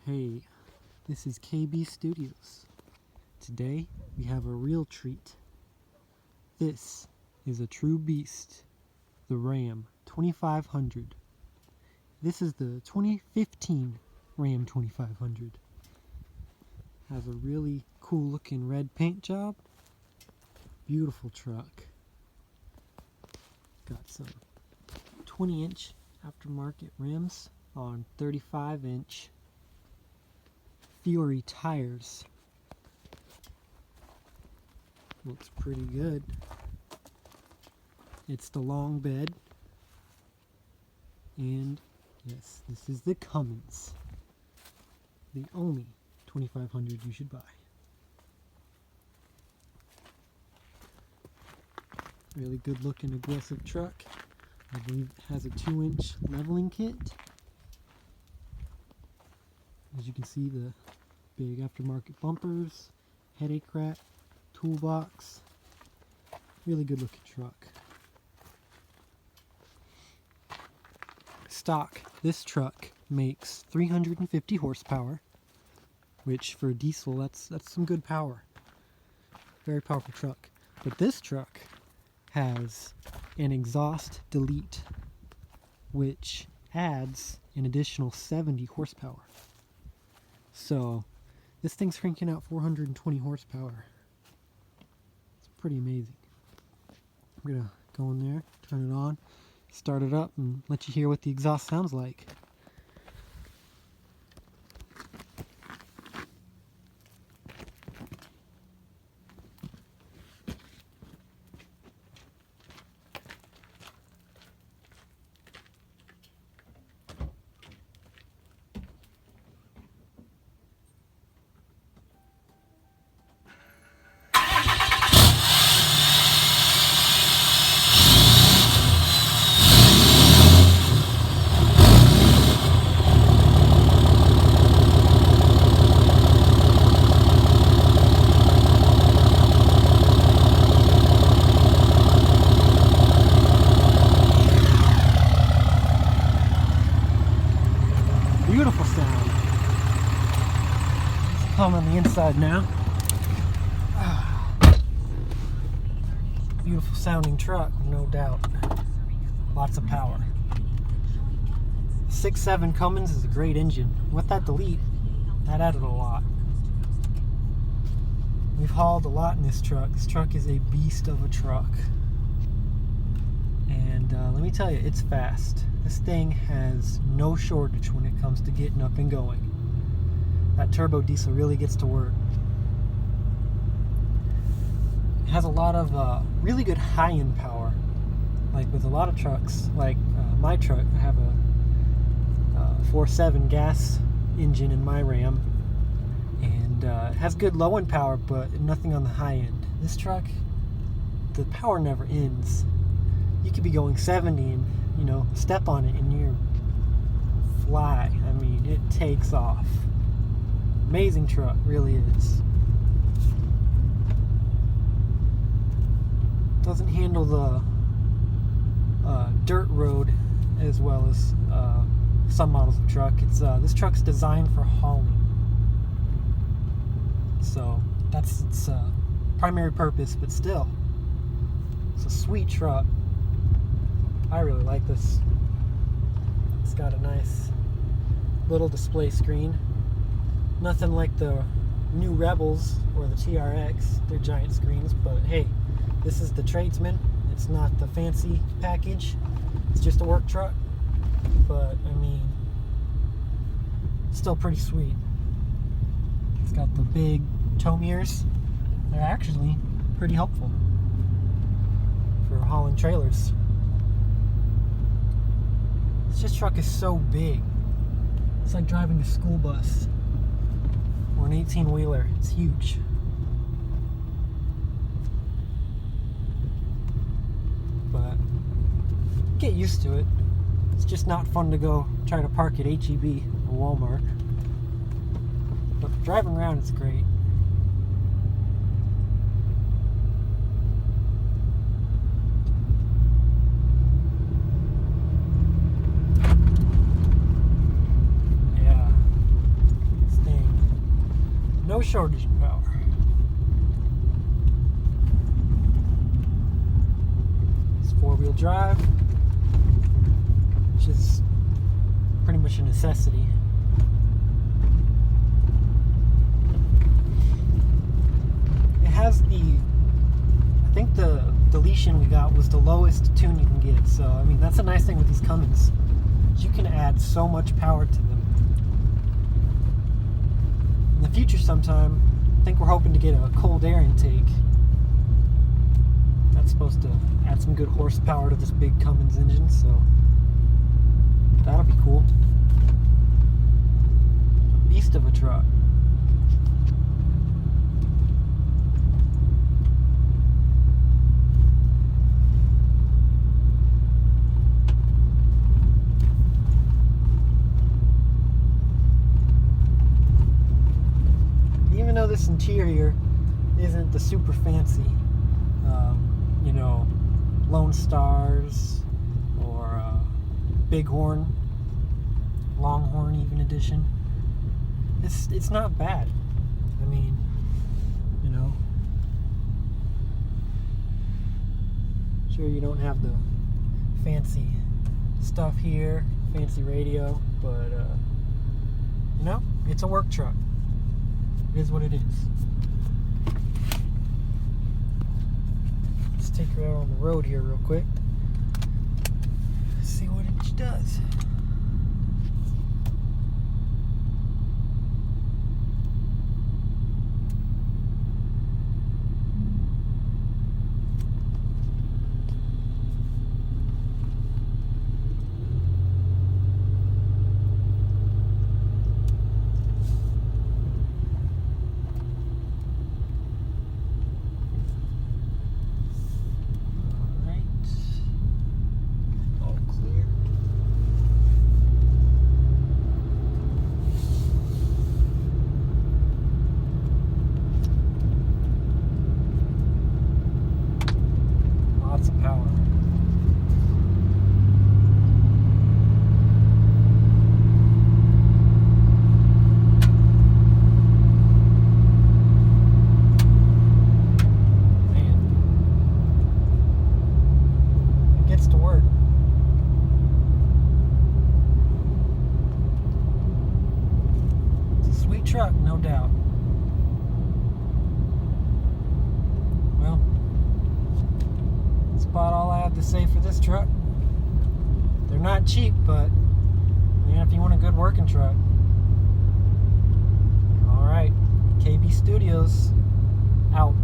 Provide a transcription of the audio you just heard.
Hey, this is KB Studios. Today we have a real treat. This is a true beast, the Ram 2500. This is the 2015 Ram 2500. Has a really cool looking red paint job. Beautiful truck. Got some 20-inch aftermarket rims on 35-inch Fury tires. Looks pretty good. It's the long bed. And yes, this is the Cummins. The only 2500 you should buy. Really good looking aggressive truck. I believe it has a 2-inch leveling kit. As you can see, the big aftermarket bumpers, headache rack, toolbox. Really good looking truck. Stock, this truck makes 350 horsepower, which for a diesel, that's some good power. Very powerful truck. But this truck has an exhaust delete, which adds an additional 70 horsepower. So this thing's cranking out 420 horsepower. It's pretty amazing. I'm gonna go in there, turn it on, start it up, and let you hear what the exhaust sounds like. Beautiful sound. Let's come on the inside now. Beautiful sounding truck, no doubt. Lots of power. 6.7 Cummins is a great engine. With that delete, that added a lot. We've hauled a lot in this truck. This truck is a beast of a truck. And let me tell you, it's fast. This thing has no shortage when it comes to getting up and going. That turbo diesel really gets to work. It has a lot of really good high-end power. Like with a lot of trucks, like my truck, I have a 4.7 gas engine in my Ram. And it has good low-end power, but nothing on the high end. This truck, the power never ends. You could be going 70 and, step on it and you fly. I mean, it takes off. Amazing truck, really is. Doesn't handle the dirt road as well as some models of truck. This truck's designed for hauling. So that's its primary purpose, but still, it's a sweet truck. I really like this. It's got a nice little display screen. Nothing like the new Rebels or the TRX, they're giant screens, but hey, this is the Tradesman. It's not the fancy package. It's just a work truck, but I mean, still pretty sweet. It's got the big tow mirrors. They're actually pretty helpful for hauling trailers. This truck is so big. It's like driving a school bus or an 18-wheeler. It's huge. But get used to it. It's just not fun to go try to park at HEB or Walmart. But for driving around, it's great. no shortage in power. It's 4-wheel drive, which is pretty much a necessity. It has I think the deletion we got was the lowest tune you can get. So, I mean, that's a nice thing with these Cummins. You can add so much power to them. In the future sometime, I think we're hoping to get a cold air intake. That's supposed to add some good horsepower to this big Cummins engine, so that'll be cool. Beast of a truck. Even though this interior isn't the super fancy, you know, Lone Stars or Bighorn, Longhorn even edition, it's not bad. I mean, you know, sure you don't have the fancy stuff here, fancy radio, but you know, it's a work truck. It is what it is. Let's take her out on the road here real quick. See what it does. Truck, no doubt. Well, that's about all I have to say for this truck. They're not cheap, but man, if you want a good working truck. Alright, KB Studios, out.